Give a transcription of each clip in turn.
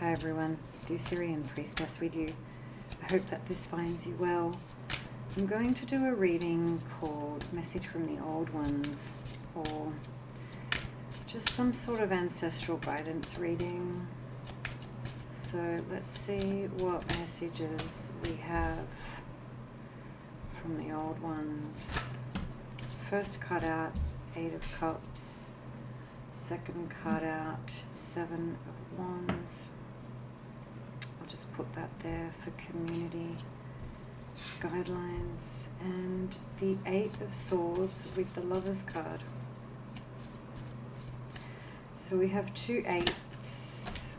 Hi everyone, it's the Assyrian priestess with you. I hope that this finds you well. I'm going to do a reading called Message from the Old Ones, or just some sort of ancestral guidance reading. So let's see what messages we have from the old ones. First card out, 8 of Cups. Second card out, 7 of Wands. I'll just put that there for community guidelines. And the 8 of Swords with the Lovers card. So we have 2 8s.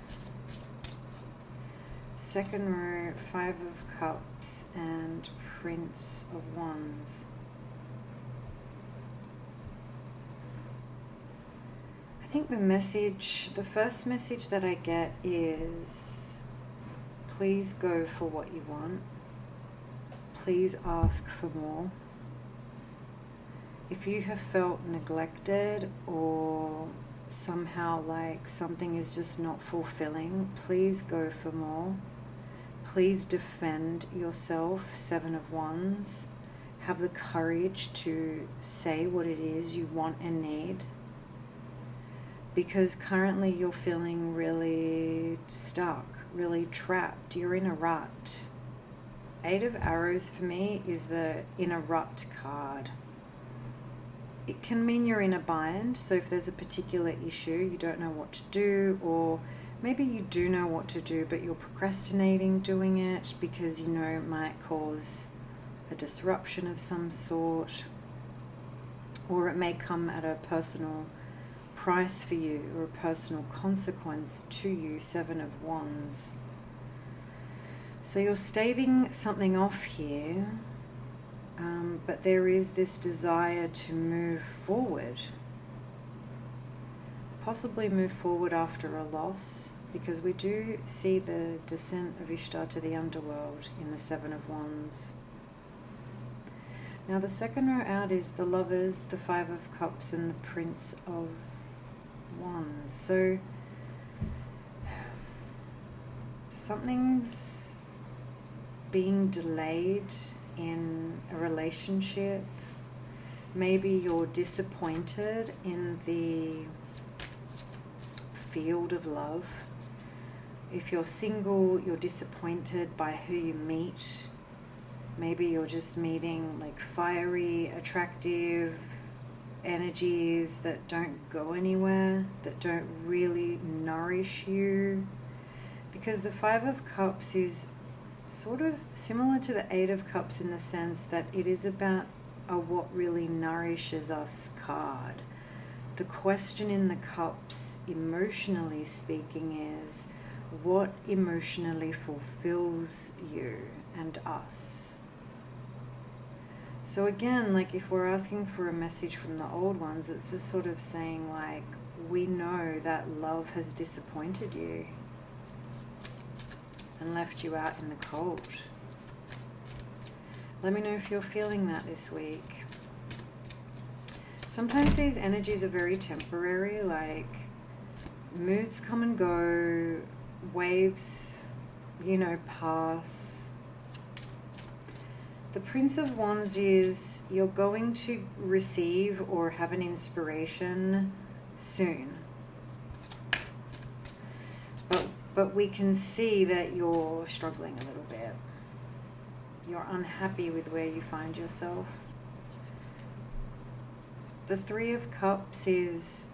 Second row, 5 of Cups and Prince of Wands. I think the first message that I get is, please go for what you want. Please ask for more. If you have felt neglected or somehow like something is just not fulfilling, please go for more. Please defend yourself, 7 of Wands. Have the courage to say what it is you want and need. Because currently you're feeling really stuck, really trapped. You're in a rut. 8 of Arrows for me is the in a rut card. It can mean you're in a bind. So if there's a particular issue, you don't know what to do, or maybe you do know what to do, but you're procrastinating doing it because you know it might cause a disruption of some sort, or it may come at a personal price for you or a personal consequence to you, 7 of Wands. So you're staving something off here, but there is this desire to move forward. Possibly move forward after a loss, because we do see the descent of Ishtar to the underworld in the 7 of Wands. Now the second row out is the Lovers, the 5 of Cups and the Prince of Wands. So something's being delayed in a relationship. Maybe you're disappointed in the field of love. If you're single, you're disappointed by who you meet. Maybe you're just meeting like fiery, attractive energies that don't go anywhere, that don't really nourish you. Because the 5 of Cups is sort of similar to the 8 of Cups in the sense that it is about a what really nourishes us card. The question in the Cups, emotionally speaking, is what emotionally fulfills you and us. So again, like if we're asking for a message from the old ones, it's just sort of saying like, we know that love has disappointed you and left you out in the cold. Let me know if you're feeling that this week. Sometimes these energies are very temporary, like moods come and go, waves, pass. The Prince of Wands is you're going to receive or have an inspiration soon. But we can see that you're struggling a little bit. You're unhappy with where you find yourself. The 3 of Cups is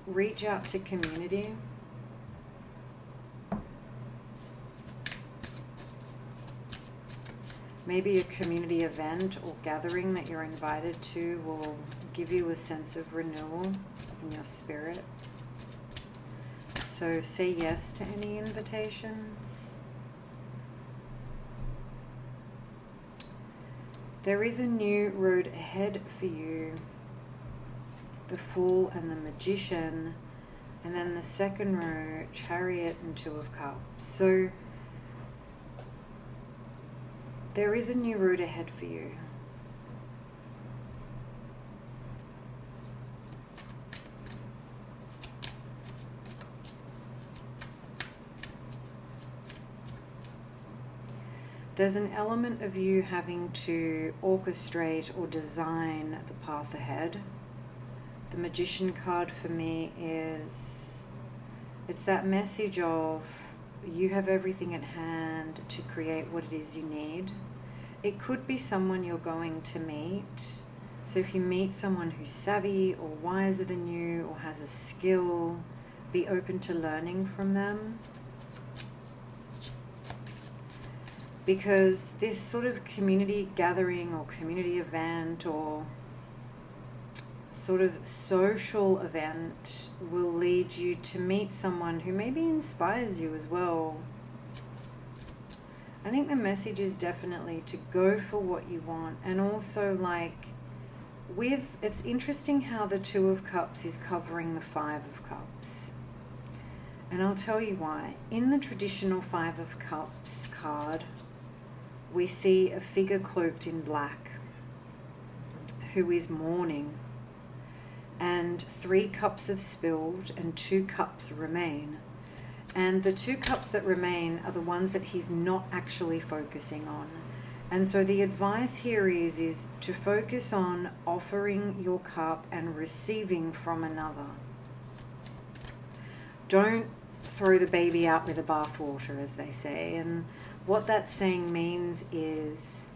reach out to community. Maybe a community event or gathering that you're invited to will give you a sense of renewal in your spirit. So say yes to any invitations. There is a new road ahead for you. The Fool and the Magician. And then the second row, Chariot and 2 of Cups. So there is a new road ahead for you. There's an element of you having to orchestrate or design the path ahead. The Magician card for me is, it's that message of you have everything at hand to create what it is you need. It could be someone you're going to meet. So if you meet someone who's savvy or wiser than you or has a skill, be open to learning from them. Because this sort of community gathering or community event or sort of social event will lead you to meet someone who maybe inspires you as well. I think the message is definitely to go for what you want, and also it's interesting how the Two of Cups is covering the Five of Cups. And I'll tell you why. In the traditional Five of Cups card, we see a figure cloaked in black who is mourning, and 3 cups have spilled and 2 cups remain. And the 2 cups that remain are the ones that he's not actually focusing on. And so the advice here is to focus on offering your cup and receiving from another. Don't throw the baby out with the bathwater, as they say. And what that saying means is,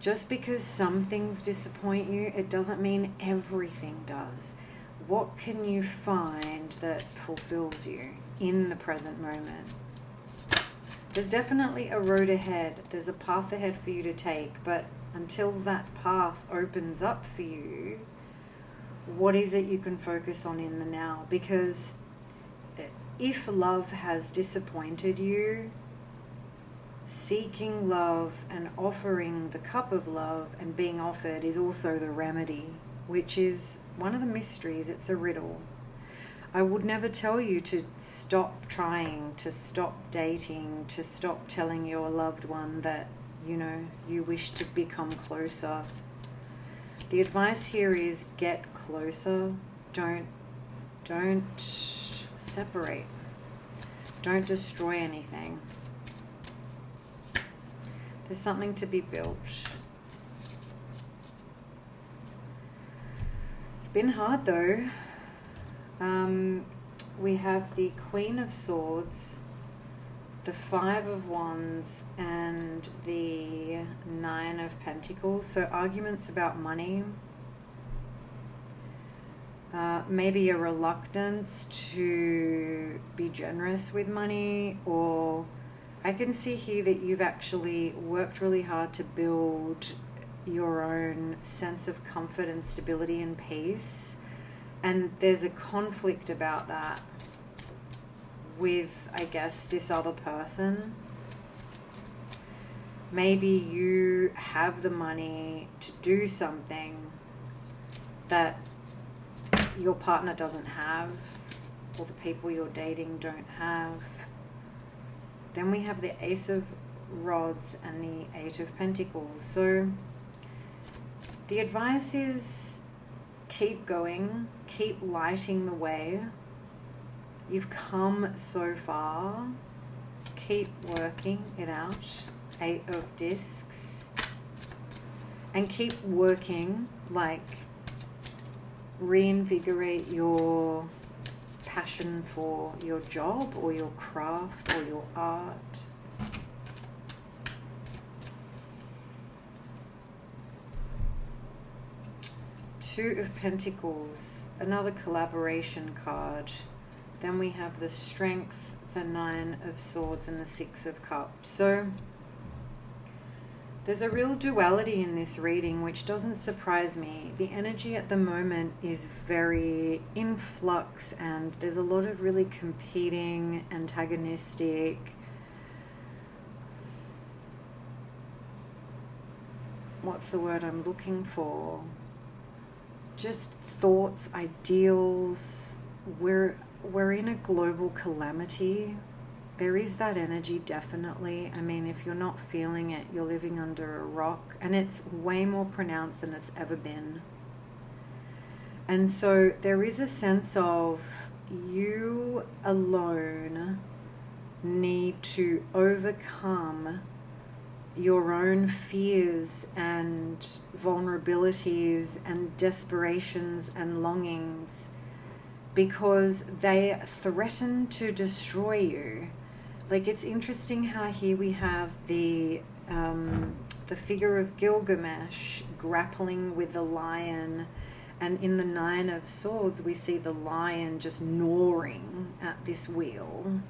just because some things disappoint you, it doesn't mean everything does. What can you find that fulfills you in the present moment? There's definitely a road ahead. There's a path ahead for you to take, but until that path opens up for you, what is it you can focus on in the now? Because if love has disappointed you, seeking love and offering the cup of love and being offered is also the remedy, which is one of the mysteries. It's a riddle. I would never tell you to stop trying, to stop dating, to stop telling your loved one that, you wish to become closer. The advice here is get closer. Don't separate. Don't destroy anything. There's something to be built. It's been hard though. We have the Queen of Swords, the 5 of Wands, and the 9 of Pentacles. So arguments about money. Maybe a reluctance to be generous with money, or I can see here that you've actually worked really hard to build your own sense of comfort and stability and peace. And there's a conflict about that with, I guess, this other person. Maybe you have the money to do something that your partner doesn't have, or the people you're dating don't have. Then we have the Ace of Rods and the 8 of Pentacles. So the advice is keep going, keep lighting the way. You've come so far. Keep working it out. 8 of Discs. And keep working, reinvigorate your passion for your job or your craft or your art. Two of Pentacles, another collaboration card. Then we have the Strength, the 9 of Swords, and the 6 of Cups. So there's a real duality in this reading, which doesn't surprise me. The energy at the moment is very in flux, and there's a lot of really competing, antagonistic, what's the word I'm looking for? Just thoughts, ideals. We're in a global calamity. There is that energy, definitely. I mean, if you're not feeling it, you're living under a rock, and it's way more pronounced than it's ever been. And so there is a sense of you alone need to overcome your own fears and vulnerabilities and desperations and longings, because they threaten to destroy you. Like, it's interesting how here we have the figure of Gilgamesh grappling with the lion, and in the Nine of Swords we see the lion just gnawing at this wheel.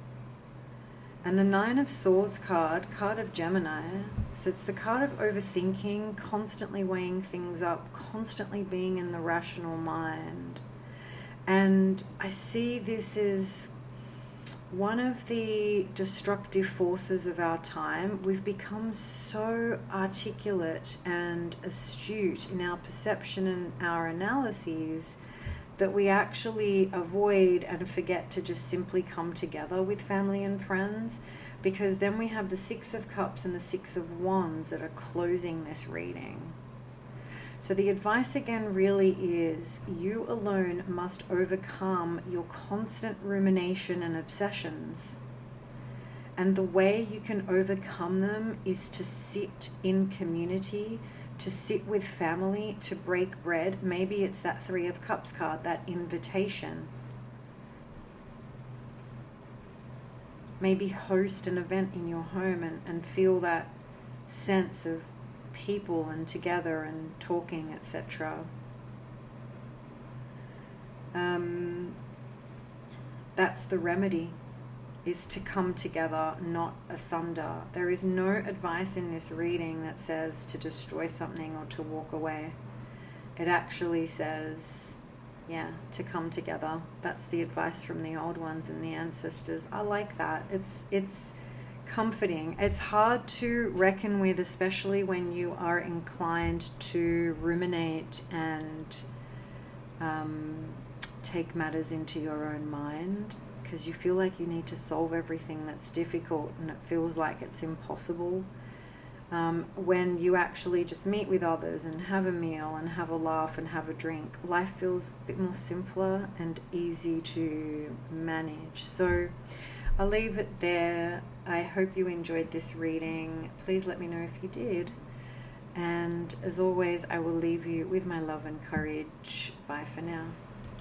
And the Nine of Swords card of Gemini, so it's the card of overthinking, constantly weighing things up, constantly being in the rational mind. And I see this as one of the destructive forces of our time. We've become so articulate and astute in our perception and our analyses that we actually avoid and forget to just simply come together with family and friends, because then we have the Six of Cups and the Six of Wands that are closing this reading. So the advice again really is, you alone must overcome your constant rumination and obsessions. And the way you can overcome them is to sit in community, to sit with family, to break bread. Maybe it's that Three of Cups card, that invitation. Maybe host an event in your home and feel that sense of people and together and talking, etc. That's the remedy, is to come together, not asunder. There is no advice in this reading that says to destroy something or to walk away. It actually says, to come together. That's the advice from the old ones and the ancestors. I like that. It's comforting. It's hard to reckon with, especially when you are inclined to ruminate and take matters into your own mind, because you feel like you need to solve everything that's difficult and it feels like it's impossible. When you actually just meet with others and have a meal and have a laugh and have a drink, life feels a bit more simpler and easy to manage. So I'll leave it there. I hope you enjoyed this reading. Please let me know if you did. And as always, I will leave you with my love and courage. Bye for now.